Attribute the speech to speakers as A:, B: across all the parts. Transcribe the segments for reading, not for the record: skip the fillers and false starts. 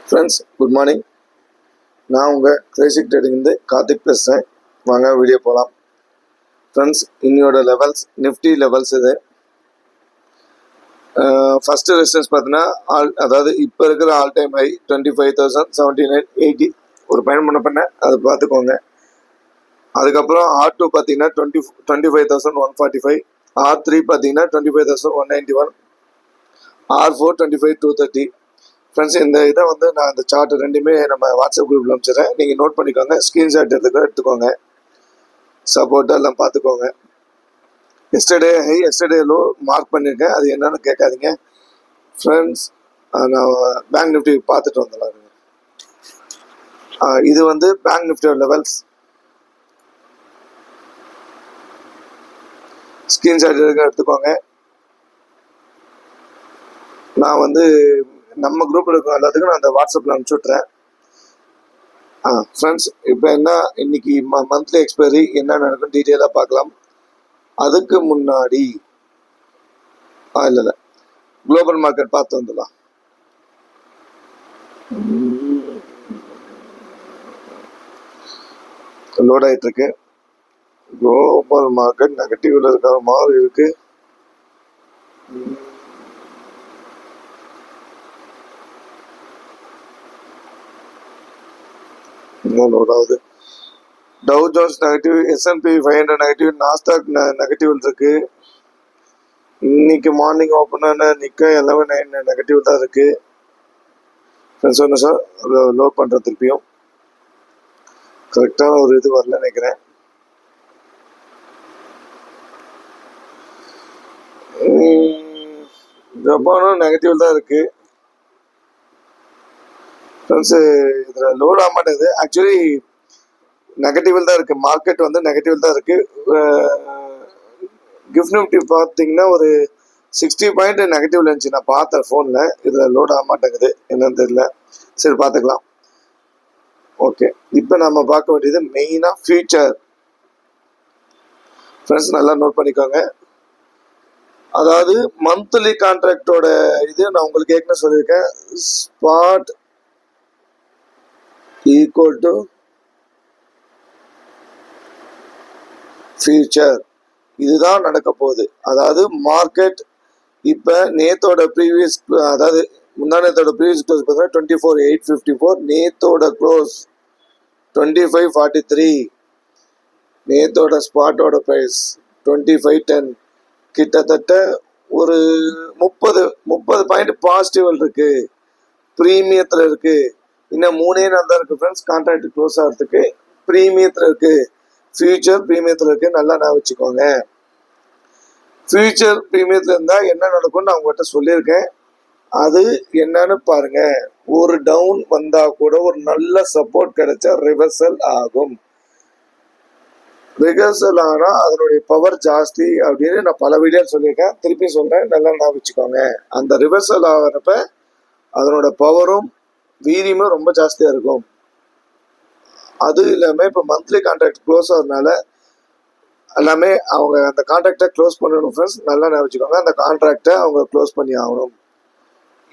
A: Friends, good morning. நான் உங்கள் Crazy ட்ரேடிங்லேருந்து Karthik பேசுகிறேன். வாங்க வீடியோ போகலாம். ஃப்ரெண்ட்ஸ், இன்னையோட லெவல்ஸ் நிஃப்டி லெவல்ஸ் இது. ஃபஸ்ட்டு ரெசிஸ்டன்ஸ் பார்த்தீங்கன்னா அதாவது இப்போ இருக்கிற ஆல் டைம் ஹை 25,079.80 ஒரு பயணம் பண்ணேன், அதை பார்த்துக்கோங்க. அதுக்கப்புறம் R2 பார்த்தீங்கன்னா 25,145, R3 பார்த்தீங்கன்னா 25,191, R4 25,230. ஃப்ரெண்ட்ஸ், இந்த இதை வந்து நான் இந்த சார்ட் ரெண்டுமே நம்ம வாட்ஸ்அப் குரூப்பில் அனுப்பிச்சிடுறேன். நீங்கள் நோட் பண்ணிக்கோங்க, ஸ்க்ரீன்ஷாட் எடுத்துக்கோங்க, சப்போர்ட் எல்லாம் பார்த்துக்கோங்க. எஸ்டர்டே லோ மார்க் பண்ணியிருக்கேன், அது என்னன்னு கேட்காதீங்க ஃப்ரெண்ட்ஸ். நான் பேங்க் நிஃப்டி பார்த்துட்டு வந்துடலாம். இது வந்து பேங்க் நிஃப்டியோட லெவல்ஸ். ஸ்க்ரீன்ஷாட் எடுத்துக்கோங்க. நான் வந்து நம்ம குரூப்பில் இருக்கிற எல்லாத்துக்கும் நான் அந்த வாட்ஸ்அப்பில் அனுப்பிச்சி விட்றேன். ஃப்ரெண்ட்ஸ், இப்போ என்ன இன்னைக்கு மந்த்லி எக்ஸ்பைரி என்ன நடக்கும் டீட்டெயிலாக பார்க்கலாம். அதுக்கு முன்னாடி இல்லை குளோபல் மார்க்கெட் பார்த்து வந்துடலாம். லோட் ஆகிட்டு இருக்கு. குளோபல் மார்க்கெட் நெகட்டிவ்ல இருக்கிற மாதிரி இருக்கு. லோட் ஆகுது. Tau Jones negative, S&P 500 negative, Nasdaq negative இருக்கு. இன்னைக்கு மார்னிங் ஓப்பன் ஆன நிக்கா 11 நெகட்டிவ் தான் இருக்கு. சொன்ன சார் லோட் பண்ற திருப்பியும் கரெக்டான ஒரு இது வரல நினைக்கிறேன். ஜப்பானும் நெகட்டிவ் தான் இருக்கு. இதுல லோட் ஆக மாட்டேங்குது. ஆக்சுவலி நெகட்டிவ் தான் இருக்கு. மார்க்கெட் வந்து நெகட்டிவ் தான் இருக்கு. கிஃப்ட் நிஃப்டி பார்த்தீங்கன்னா ஒரு 60 பாயிண்ட் நெகட்டிவ்ல இருந்துச்சு, நான் பார்த்தேன் ஃபோனில். இதில் லோட் ஆக மாட்டேங்குது, என்னன்னு தெரியல. சரி, பார்த்துக்கலாம். ஓகே, இப்போ நம்ம பார்க்க வேண்டியது மெயினாக ஃபியூச்சர். ஃப்ரெண்ட்ஸ், நல்லா நோட் பண்ணிக்கோங்க. அதாவது மந்த்லி கான்ட்ராக்டோட இது நான் உங்களுக்கு ஏற்கனவே சொல்லியிருக்கேன். ஸ்பாட் ஈக்குவல் டு ஃபியூச்சர், இதுதான் நடக்க போகுது. அதாவது மார்க்கெட் இப்போ நேத்தோட ப்ரீவியஸ், அதாவது முந்தானத்தோட ப்ரீவியஸ் க்ளோஸ் பார்த்தீங்கன்னா 24,854, நேத்தோட க்ளோஸ் 25,43, நேத்தோட ஸ்பாட்டோட ப்ரைஸ் 25,10. கிட்டத்தட்ட ஒரு 30 பாயிண்ட் பாசிட்டிவ் இருக்கு, ப்ரீமியத்தில் இருக்கு. இன்னும் 3 நாள் தான் இருக்கு ஃப்ரெண்ட்ஸ் கான்ட்ராக்ட் க்ளோஸ் ஆகிறதுக்கு. ப்ரீமியத்தில் இருக்கு, ஃபியூச்சர் ப்ரீமியத்தில் இருக்கு. நல்லா நான் வச்சுக்கோங்க. ஃபியூச்சர் ப்ரீமியத்தில் இருந்தால் என்ன நடக்கும்னு நான் உங்கள்கிட்ட சொல்லியிருக்கேன். அது என்னன்னு பாருங்க. ஒரு டவுன் வந்தா கூட ஒரு நல்ல சப்போர்ட் கிடைச்சா ரிவர்சல் ஆகும். ரிவர்சல் ஆனா அதனுடைய பவர் ஜாஸ்தி அப்படின்னு நான் பல வீடியோ சொல்லியிருக்கேன், திருப்பி சொல்றேன், நல்லா நான் வச்சுக்கோங்க. அந்த ரிவர்சல் ஆகிறப்ப அதனோட பவரும் வீரியமும் ரொம்ப ஜாஸ்தியா இருக்கும். அது இல்லாம இப்ப மந்த்லி கான்ட்ராக்ட் க்ளோஸ் ஆகிறதுனால எல்லாமே அவங்க அந்த கான்ட்ராக்டை க்ளோஸ் பண்ணணும் ஃப்ரெண்ட்ஸ். நல்லா நான் வச்சுக்கோங்க, அந்த கான்ட்ராக்டை அவங்க க்ளோஸ் பண்ணி ஆகணும்.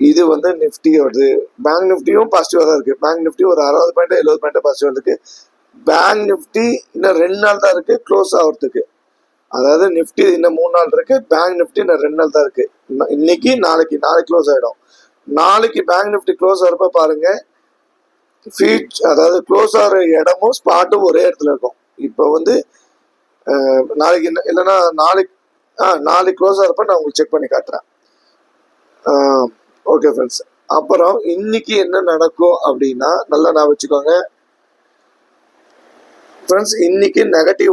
A: இது வந்து நிஃப்டியோடது. பேங்க் நிஃப்டியும் பாசிட்டிவாக தான் இருக்குது. பேங்க் நிஃப்டி ஒரு 60 பாயிண்ட் 70 பாயிண்ட் பாசிட்டிவாக இருக்குது. பேங்க் நிஃப்டி இன்னும் 2 நாள் தான் இருக்குது க்ளோஸ் ஆகிறதுக்கு. அதாவது நிஃப்டி இன்னும் 3 நாள் இருக்குது, பேங்க் நிஃப்டி இன்னும் 2 நாள் தான் இருக்குது. இன்னைக்கு நாளைக்கு க்ளோஸ் ஆகிடும். நாளைக்கு பேங்க் நிஃப்டி க்ளோஸ் ஆகிறப்ப பாருங்க, அதாவது க்ளோஸ் ஆகிற இடமும் ஸ்பாட்டும் ஒரே இடத்துல இருக்கும். இப்போ வந்து நாளைக்கு இல்லைன்னா நாளைக்கு க்ளோஸ் ஆகிறப்ப நான் உங்களுக்கு செக் பண்ணி காட்டுறேன். ஓகே ஃப்ரெண்ட்ஸ், அப்புறம் இன்னைக்கு என்ன நடக்கும் அப்படின்னா நல்லா நான் வச்சுக்கோங்க ஃப்ரெண்ட்ஸ். இன்னைக்கு நெகட்டிவ்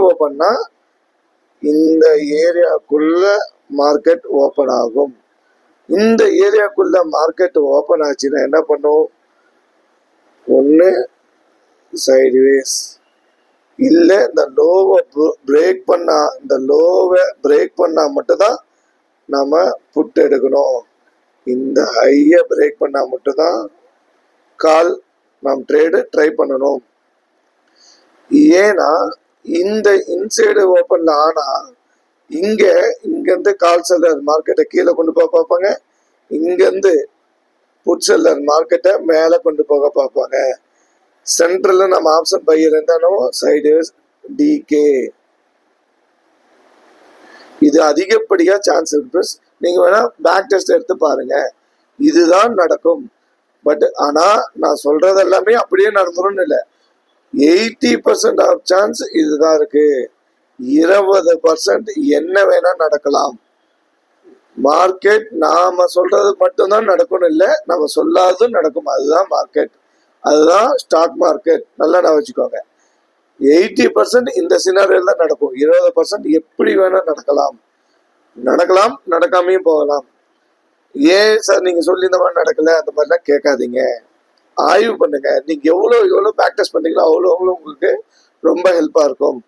A: ஓப்பன்னா இந்த ஏரியாக்குள்ள மார்க்கெட் ஓப்பன் ஆகும். இந்த ஏரியாக்குள்ள மார்க்கெட் ஓப்பன் ஆச்சுன்னா என்ன பண்ணும்? ஒன்று சைட்வேஸ், இல்லை இந்த லோவை பிரேக் பண்ணா மட்டும்தான் நம்ம புட் எடுக்கணும். இந்த ஹையை பிரேக் பண்ணா மட்டும்தான் கால் நாம் ட்ரை பண்ணணும். ஏன்னா இந்த இன்சைடு ஓப்பன்ல ஆனா இங்கிருந்து கால் செல்லர் மார்க்கெட்டை கீழே கொண்டு போய் பார்ப்பாங்க. இங்கிருந்து புட் செல்லர் மார்க்கெட்டை மேலே கொண்டு போக பார்ப்பாங்க. சென்ட்ரலில் நம்ம ஆப்ஷன் பையர் இருந்தாலும் சைடுவேஸ் டிகே, இது அதிகப்படியாக சான்ஸ் இருக்கு. நீங்கள் வேணால் பேக் டெஸ்ட் எடுத்து பாருங்கள், இதுதான் நடக்கும். பட் ஆனால் நான் சொல்கிறது எல்லாமே அப்படியே நடந்துரும்னு இல்லை. 80% ஆஃப் சான்ஸ் இதுதான் இருக்கு. 20% என்ன வேணா நடக்கலாம். மார்க்கெட் நாம சொல்றது மட்டும்தான் நடக்கும்னு இல்லை, நம்ம சொல்லாததும் நடக்கும். அதுதான் மார்க்கெட், அதுதான் ஸ்டாக் மார்க்கெட். நல்லா நான் வச்சுக்கோங்க. 80% இந்த சினாரியோல தான் நடக்கும். 20% எப்படி வேணா நடக்கலாம், நடக்காமையும் போகலாம். ஏன் சார் நீங்க சொல்லி இந்த மாதிரி நடக்கல, அந்த மாதிரிலாம் கேட்காதீங்க. ஆய்வு பண்ணுங்க. நீங்க எவ்வளோ ப்ராக்டிஸ் பண்றீங்களோ அவ்வளோ உங்களுக்கு ரொம்ப ஹெல்ப்பா இருக்கும்.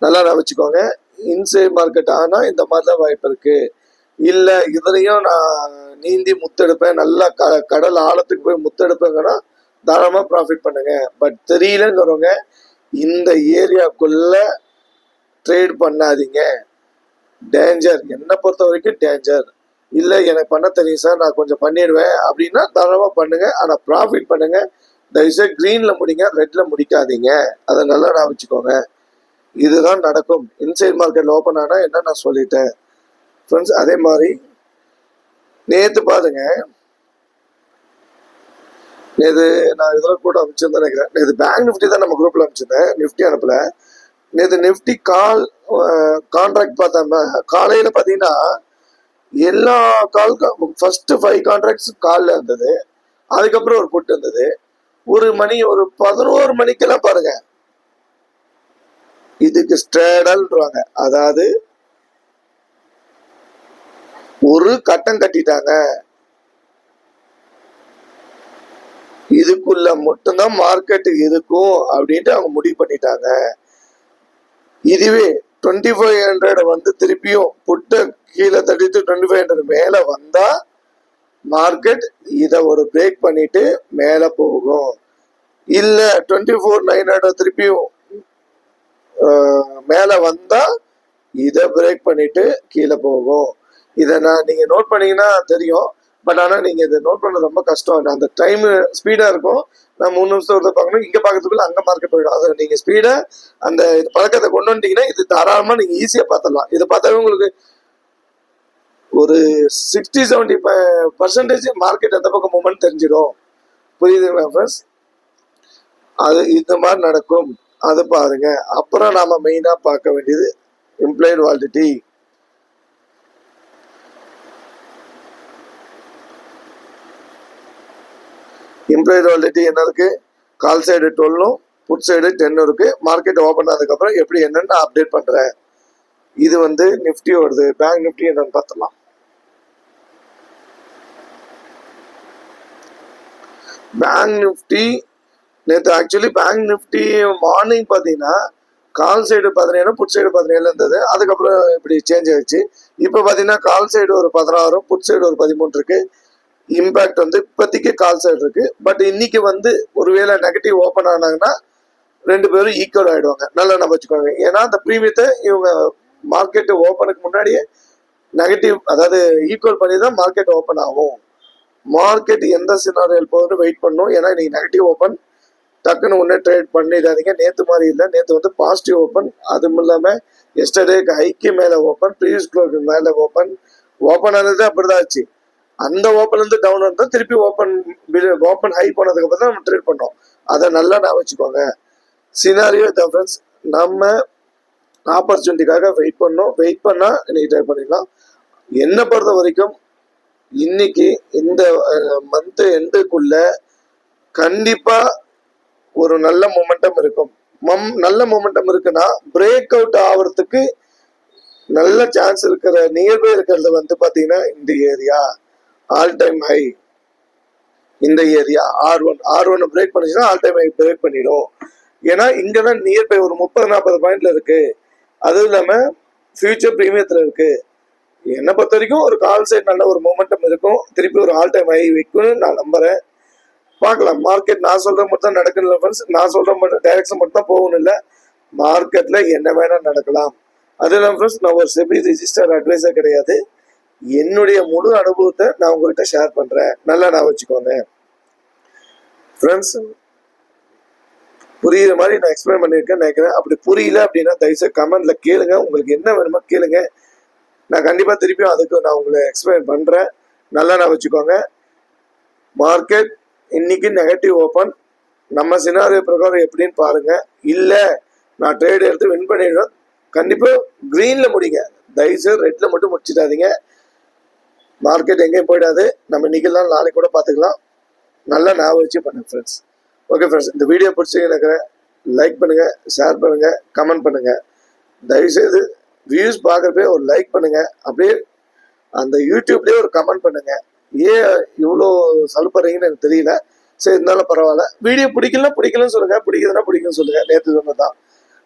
A: நல்லா நான் வச்சுக்கோங்க. இன்சைட் மார்க்கெட் ஆனா இந்த மாதிரிதான் வாய்ப்பு இருக்கு. இல்ல இதுலயும் நான் நீந்தி முத்தெடுப்பேன், நல்லா கடல் ஆழத்துக்கு போய் முத்தெடுப்பேங்கன்னா தாராளமா ப்ராஃபிட் பண்ணுங்க. பட் தெரியலங்கிறவங்க இந்த ஏரியாக்குள்ள ட்ரேட் பண்ணாதீங்க. டேஞ்சர், என்னை பொறுத்த வரைக்கும் டேஞ்சர். இல்லை எனக்கு பண்ண தெரியும் சார், நான் கொஞ்சம் பண்ணிடுவேன் அப்படின்னா தாராளமாக பண்ணுங்க. ஆனால் ப்ராஃபிட் பண்ணுங்க. தயவுசெய்து க்ரீனில் முடிங்க, ரெட்டில் முடிக்காதீங்க. அதை நல்லா நான் வச்சுக்கோங்க. இதுதான் நடக்கும். இன்சைட் மார்க்கெட்டில் ஓப்பன் ஆனால் என்ன நான் சொல்லிட்டேன் ஃப்ரெண்ட்ஸ். அதே மாதிரி நேற்று பாருங்க, நேற்று நான் இதில் கூட அமைச்சிருந்தேன் நினைக்கிறேன். நேற்று பேங்க் நிஃப்டி தான் நம்ம குரூப்பில் அமைச்சிருந்தேன், நிஃப்டி அனுப்பல. நேற்று நிஃப்டி கான்ட்ராக்ட் பார்த்தோம். காலையில் பார்த்தீங்கன்னா எல்லா ஃபர்ஸ்ட் 5 கான்ட்ராக்ட்ஸ் காலில் இருந்தது. அதுக்கப்புறம் ஒரு புட் இருந்தது. ஒரு 11 மணிக்கெல்லாம் பாருங்க, இதுக்கு ஸ்ட்ரேடல்ன்றாங்க. அதாவது ஒரு கட்டம் கட்டிட்டாங்க, இதுக்குள்ள மட்டும்தான் மார்க்கெட் இருக்கும் அப்படின்ட்டு அவங்க முடிவு பண்ணிட்டாங்க. இதுவே 2500 வந்து திருப்பியும் புட்ட கீழே தட்டிட்டு 2500 மேல வந்தா மார்க்கெட் இதை ஒரு பிரேக் பண்ணிட்டு மேல போகும். இல்ல 24,900 திருப்பியும் மேல வந்தா இதை பிரேக் பண்ணிட்டு கீழே போகும். இதை நீங்க நோட் பண்ணீங்கன்னா தெரியும். பட் ஆனால் நீங்கள் இதை நோட் பண்ண ரொம்ப கஷ்டம். அந்த டைம் ஸ்பீடாக இருக்கும். நான் 3 நிமிஷம் ஒருத்தர் பார்க்கணும், இங்கே பார்க்கறதுக்குள்ள அங்கே மார்க்கெட் போயிடும். அதை நீங்கள் ஸ்பீடாக அந்த இது பழக்கத்தை கொண்டு வந்துட்டீங்கன்னா இது தாராளமாக நீங்கள் ஈஸியாக பார்த்துடலாம். இதை பார்த்தாவே உங்களுக்கு ஒரு 60-70% மார்க்கெட் எந்த பக்கம் மூமெண்ட் தெரிஞ்சிடும். புரியுதுங்களா ஃப்ரெண்ட்ஸ்? அது இந்த மாதிரி நடக்கும், அது பாருங்க. அப்புறம் நாம மெயினாக பார்க்க வேண்டியது இம்ப்ளைடு வாலிடிட்டி. இம்ப்ளாய்டு வாலிடிட்டி என்ன இருக்கு? கால் சைடு 12 புட் சைடு 10 இருக்கு. மார்க்கெட் ஓப்பன் ஆனதுக்கப்புறம் எப்படி என்னன்னு நான் அப்டேட் பண்றேன். இது வந்து நிஃப்டி வருது. பேங்க் நிஃப்டி என்னன்னு பார்த்துலாம். பேங்க் நிஃப்டி நேற்று ஆக்சுவலி பேங்க் நிஃப்டி மார்னிங் பார்த்தீங்கன்னா கால் சைடு 17 புட் சைடு 17 இருந்தது. அதுக்கப்புறம் இப்படி சேஞ்ச் ஆயிடுச்சு. இப்போ பார்த்தீங்கன்னா கால் சைடு ஒரு 16 புட் சைடு ஒரு 13 இருக்கு. இம்பாக்ட் வந்து இப்போதைக்கு கால் சைடு இருக்கு. பட் இன்னைக்கு வந்து ஒருவேளை நெகட்டிவ் ஓப்பன் ஆனாங்கன்னா 2 பேரும் ஈக்குவல் ஆயிடுவாங்க. நல்லா நம்ம வச்சுக்கோங்க. ஏன்னா அந்த ப்ரீமியத்தை இவங்க மார்க்கெட் ஓப்பனுக்கு முன்னாடியே நெகட்டிவ், அதாவது ஈக்குவல் பண்ணி தான் மார்க்கெட் ஓப்பன் ஆகும். மார்க்கெட் எந்த சினாரியல் போகுதுன்னு வெயிட் பண்ணும். ஏன்னா இன்னைக்கு நெகட்டிவ் ஓப்பன், டக்குன்னு ஒன்னே ட்ரேட் பண்ணிடாதீங்க. நேற்று மாதிரி இல்லை, நேற்று வந்து பாசிட்டிவ் ஓப்பன். அதுவும் இல்லாமல் எஸ்டர்டேக்கு ஹைக்கு மேலே ஓப்பன், ப்ரீவியஸ் க்ளோக்கு மேலே ஓப்பன் ஆனது அப்படிதான் ஆச்சு. அந்த ஓப்பன் வந்து டவுன் இருந்தால் திருப்பி ஓப்பன் ஹை போனதுக்கு அப்புறம் தான் நம்ம ட்ரேட் பண்ணோம். அதை நல்லா நான் வச்சுக்கோங்க. சினாரியோ இதான் ஃப்ரெண்ட்ஸ். நம்ம ஆப்பர்ச்சுனிட்டிக்காக வெயிட் பண்ணோம். வெயிட் பண்ணால் இன்னைக்கு ட்ரை பண்ணிடலாம். என்னை பொறுத்த வரைக்கும் இன்னைக்கு இந்த மந்த் எண்டுக்குள்ள கண்டிப்பா ஒரு நல்ல மொமெண்டம் இருக்கும். நல்ல மொமெண்டம் இருக்குன்னா பிரேக் அவுட் ஆகிறதுக்கு நல்ல சான்ஸ் இருக்கிற நியர்பை இருக்கிறது வந்து பார்த்தீங்கன்னா இந்த ஏரியா ஆல் டைம் ஹை. இந்த ஏரியா R1 பிரேக் பண்ணிச்சுன்னா ஆல் டைம் ஹை பிரேக் பண்ணிடும். ஏன்னா இங்கே தான் நியர்பை ஒரு 30-40 பாயிண்ட்ல இருக்கு. அதுவும் இல்லாமல் ஃபியூச்சர் ப்ரீமியத்தில் இருக்கு. என்னை பொறுத்த வரைக்கும் ஒரு கால் சைட் நல்ல ஒரு மொமெண்டம் இருக்கும். திருப்பி ஒரு ஆல் டைம் ஹை வைக்கும்னு நான் நம்புறேன். பார்க்கலாம். மார்க்கெட் நான் சொல்ற மட்டும் தான் நடக்கணும் ஃப்ரெண்ட்ஸ். நான் சொல்ற மட்டும் டைரக்ஷன் மட்டும் தான் போகணும் இல்லை. மார்க்கெட்ல என்ன வேணா நடக்கலாம். அது இல்லாமல் ஃப்ரெண்ட்ஸ், நான் ஒரு செபி ரிஜிஸ்டர் அட்வைசர் கிடையாது. என்னுடைய முழு அனுபவத்தை நான் உங்ககிட்ட ஷேர் பண்றேன், நல்லா நான் வச்சுக்கோங்க ஃப்ரெண்ட்ஸ். புரியுற மாதிரி நான் எக்ஸ்பிளைன் பண்ணியிருக்கேன்னு நினைக்கிறேன். அப்படி புரியல அப்படின்னா தயவுசெய்து கமெண்ட்ல கேளுங்க, உங்களுக்கு என்ன வேணுமோ கேளுங்க, நான் கண்டிப்பா திருப்பியும் அதுக்கு நான் உங்களை எக்ஸ்பிளைன் பண்றேன், நல்லா நான் வச்சுக்கோங்க. மார்க்கெட் இன்னைக்கு நெகட்டிவ் ஓப்பன், நம்ம சினாரியோ பிரகாரம் எப்படின்னு பாருங்க. இல்ல நான் ட்ரேட் எடுத்து வின் பண்ணிடுவேன், கண்டிப்பா கிரீன்ல முடிங்க, தயவுசெய்து ரெட்ல மட்டும் முடிச்சிடாதீங்க. மார்க்கெட் எங்கேயும் போயிடாது, நம்ம இன்னைக்கு தான் நாளைக்கு கூட பார்த்துக்கலாம், நல்லா ஞாபகம் வச்சு பண்ணுங்க ஃப்ரெண்ட்ஸ். ஓகே ஃப்ரெண்ட்ஸ், இந்த வீடியோ பிடிச்சிங்க லைக் பண்ணுங்க, ஷேர் பண்ணுங்க, கமெண்ட் பண்ணுங்க. தயவுசெய்து வியூஸ் பார்க்குறப்பே ஒரு லைக் பண்ணுங்க, அப்படியே அந்த யூடியூப்லேயே ஒரு கமெண்ட் பண்ணுங்க. ஏன் இவ்வளோ சலுப்படுறீங்கன்னு எனக்கு தெரியல, சரி இருந்தாலும் பரவாயில்ல. வீடியோ பிடிக்கலன்னு சொல்லுங்க, பிடிக்குதுன்னா பிடிக்குன்னு சொல்லுங்க. நேற்று சொன்னதான்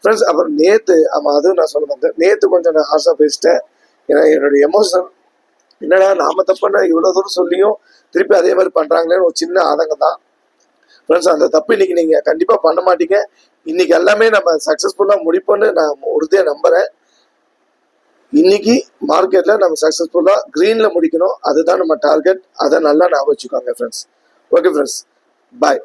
A: ஃப்ரெண்ட்ஸ். அப்புறம் நேற்று ஆமாம் அதுவும் நான் சொல்ல மாட்டேன், நேற்று கொஞ்சம் நான் ஹார்ஷாக பேசிட்டேன். ஏன்னா என்னுடைய எமோஷன் என்னடா நாம தப்புன்னா இவ்வளோ தூரம் சொல்லியும் திருப்பி அதே மாதிரி பண்ணுறாங்களேன்னு ஒரு சின்ன ஆதங்கம் தான் ஃப்ரெண்ட்ஸ். அந்த தப்பு இன்னைக்கு நீங்கள் கண்டிப்பாக பண்ண மாட்டீங்க. இன்னைக்கு எல்லாமே நம்ம சக்ஸஸ்ஃபுல்லாக முடிப்போன்னு நான் உறுதியாக நம்புகிறேன். இன்னைக்கு மார்க்கெட்டில் நம்ம சக்ஸஸ்ஃபுல்லாக க்ரீனில் முடிக்கணும், அதுதான் நம்ம டார்கெட். அதை நல்லா ஞாபகம் வச்சுக்கோங்க ஃப்ரெண்ட்ஸ். ஓகே ஃப்ரெண்ட்ஸ், பாய்.